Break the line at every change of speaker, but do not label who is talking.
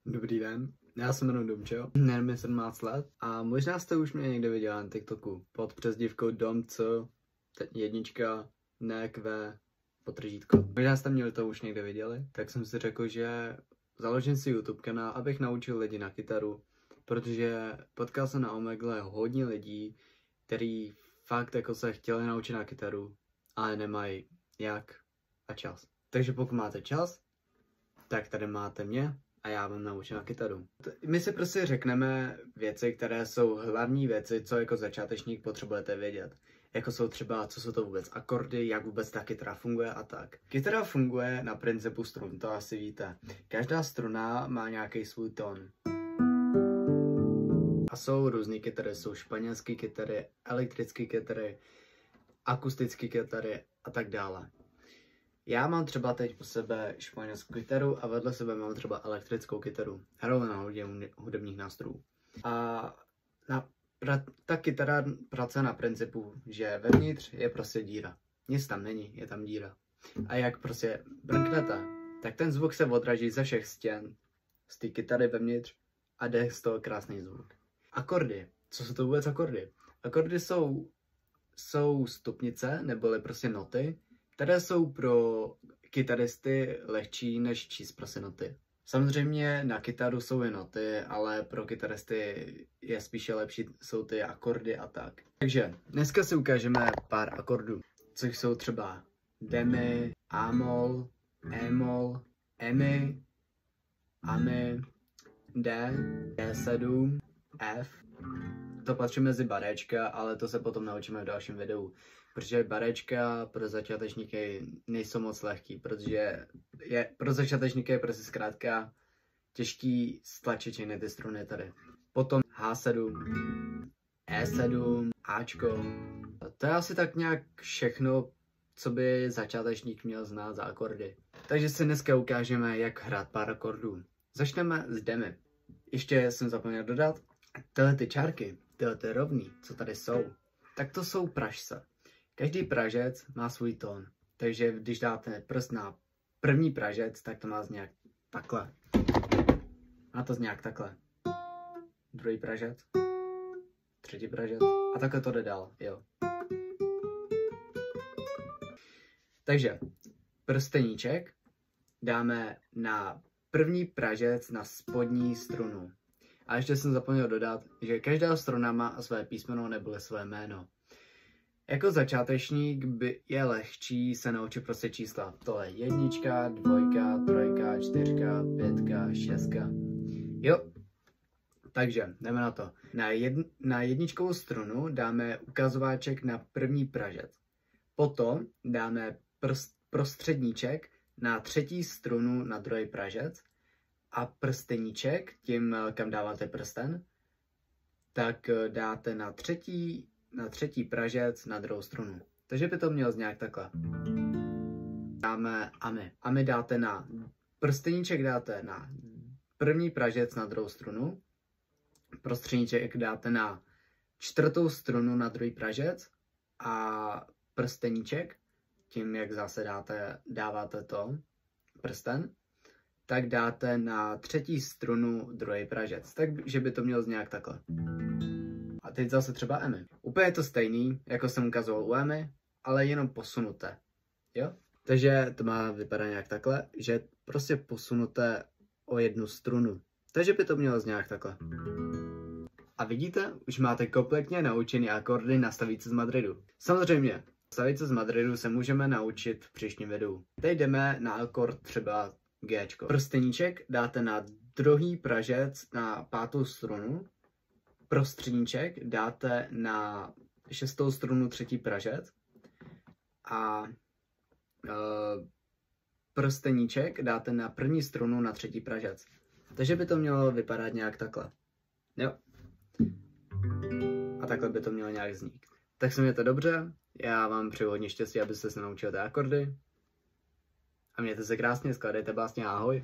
Dobrý den, já se jmenuji Domčo, jmenuji mi 17 let a možná jste už mě někde viděli na TikToku pod přezdívkou Domco, jednička, nekve, potržítko. Možná jste měli to už někde viděli, tak jsem si řekl, že založím si YouTube kanál, abych naučil lidi na kytaru, protože potkal jsem na Omegle hodně lidí, kteří fakt jako se chtěli naučit na kytaru, ale nemají jak a čas. Takže pokud máte čas, tak tady máte mě a já vám naučím na kytaru. My si prostě řekneme věci, které jsou hlavní věci, co jako začátečník potřebujete vědět. Jako jsou třeba, co jsou to vůbec akordy, jak vůbec ta kytara funguje a tak. Kytara funguje na principu strun, to asi víte. Každá struna má nějaký svůj tón. A jsou různé kytary, jsou španělské kytary, elektrické kytary, akustické kytary a tak dále. Já mám třeba teď u sebe španělskou kytaru a vedle sebe mám třeba elektrickou kytaru. Hraju na hodně hudebních nástrojů. A ta kytara pracuje na principu, že vevnitř je prostě díra. Nic tam není, je tam díra. A jak prostě brnknete, tak ten zvuk se odraží ze všech stěn z té kytary vevnitř a jde z toho krásný zvuk. Akordy. Co jsou to vůbec akordy? Akordy jsou stupnice, neboli prostě noty, které jsou pro kytaristy lehčí než číst prostě noty. Samozřejmě na kytaru jsou i noty, ale pro kytaristy je spíše lepší jsou ty akordy a tak. Takže dneska si ukážeme pár akordů, což jsou třeba demi, amol, emol, emi, ami, D, D7, F. To patří mezi barečka, ale to se potom naučíme v dalším videu. Protože barečka pro začátečníky nejsou moc lehký, protože pro začátečníky je prostě zkrátka těžký stlačit všechny ty struny tady. Potom H7, E7, Ačko. To je asi tak nějak všechno, co by začátečník měl znát za akordy. Takže si dneska ukážeme, jak hrát pár akordů. Začneme s demi. Ještě jsem zapomněl dodat, tyhle ty čárky, tyhle ty rovný, co tady jsou, tak to jsou pražce. Každý pražec má svůj tón, takže když dáte prst na první pražec, tak to má nějak takhle. Má to nějak takhle. Druhý pražec, třetí pražec a takhle to jde dál, jo. Takže prsteníček dáme na první pražec na spodní strunu. A ještě jsem zapomněl dodat, že každá struna má své písmeno nebo své jméno. Jako začátečník je lehčí se naučit prostě čísla. To je jednička, dvojka, trojka, čtyřka, pětka, šestka. Jo, takže jdeme na to. Na jedničkovou strunu dáme ukazováček na první pražec. Potom dáme prostředníček na třetí strunu na druhý pražec. A prsteníček, tím kam dáváte prsten, tak dáte na třetí pražec na druhou strunu. Takže by to mělo nějak takhle. Dáme ami. Ami dáte na prsteníček dáte na první pražec na druhou strunu. Prostředníček dáte na čtvrtou strunu na druhý pražec. A prsteníček, tím jak zase dáváte to prsten, tak dáte na třetí strunu druhý pražec. Takže by to mělo nějak takhle. A teď zase třeba emi. Úplně to stejný, jako jsem ukazoval u emi, ale jenom posunuté. Jo? Takže to má vypadat nějak takhle, že prostě posunuté o jednu strunu. Takže by to mělo nějak takhle. A vidíte, už máte kompletně naučený akordy na Stavíce z Madridu. Samozřejmě, Stavíce z Madridu se můžeme naučit v příštím videu. Teď jdeme na akord třeba Gčko. Prsteníček dáte na druhý pražec na pátou strunu. Prostředníček dáte na šestou strunu třetí pražec. A prsteníček dáte na první strunu na třetí pražec. Takže by to mělo vypadat nějak takhle. Jo. A takhle by to mělo nějak znít. Tak se mějte dobře. Já vám přeju hodně štěstí, abyste se naučili ty akordy. A mějte se krásně, skládejte básně, ahoj.